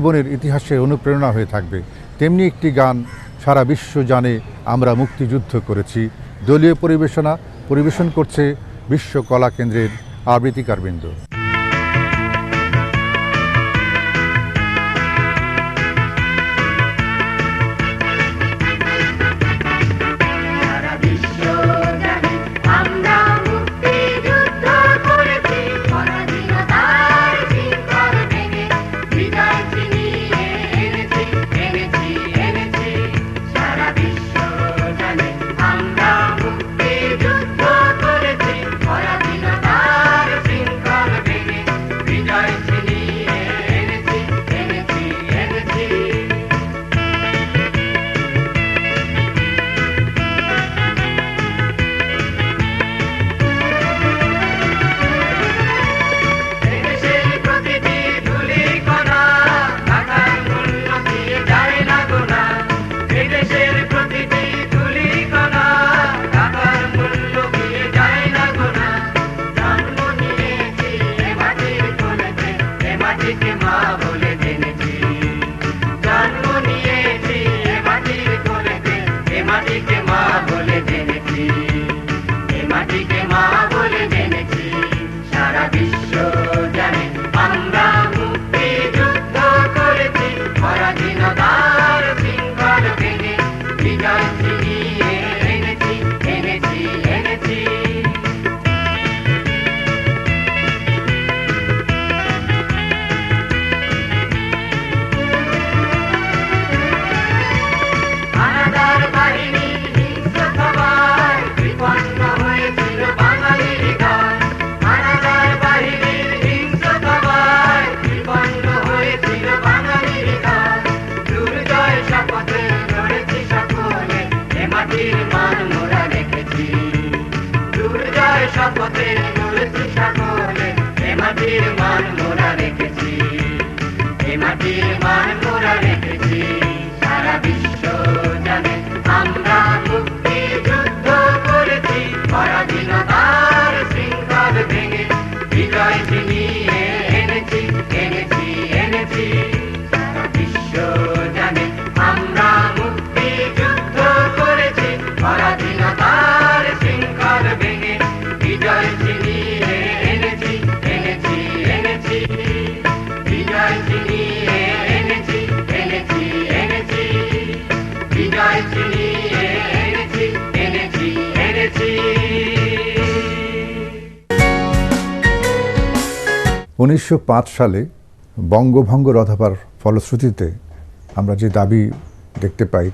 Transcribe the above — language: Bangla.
জীবনের ইতিহাসে অনুপ্রেরণা হয়ে থাকবে। তেমনি একটি গান সারা বিশ্ব জানে আমরা মুক্তিযুদ্ধ করেছি। দলীয় পরিবেশন করছে বিশ্ব কলা কেন্দ্রের আবৃত্তিকারবৃন্দ। সারা বিশ্ব জানে আমরা মুক্তিযুদ্ধ করেছি, পরাধীনতার শৃঙ্খল ভেঙে বিজয় ছিনিয়ে এনেছি এনেছি এনেছি। সারা বিশ্ব জানে আমরা মুক্তিযুদ্ধ করেছি, পরাধীনতার শৃঙ্খল ভেঙে বিজয় ছিনিয়ে এনেছি এনেছি এনেছি। বিজয় ছিনিয়ে এনেছি এনেছি এনেছি। বিজয় ছিনিয়ে এনেছি এনেছি এনেছি। 1905 সালে বঙ্গভঙ্গ রদ হবার ফলশ্রুতিতে আমরা যে দাবি দেখতে পাই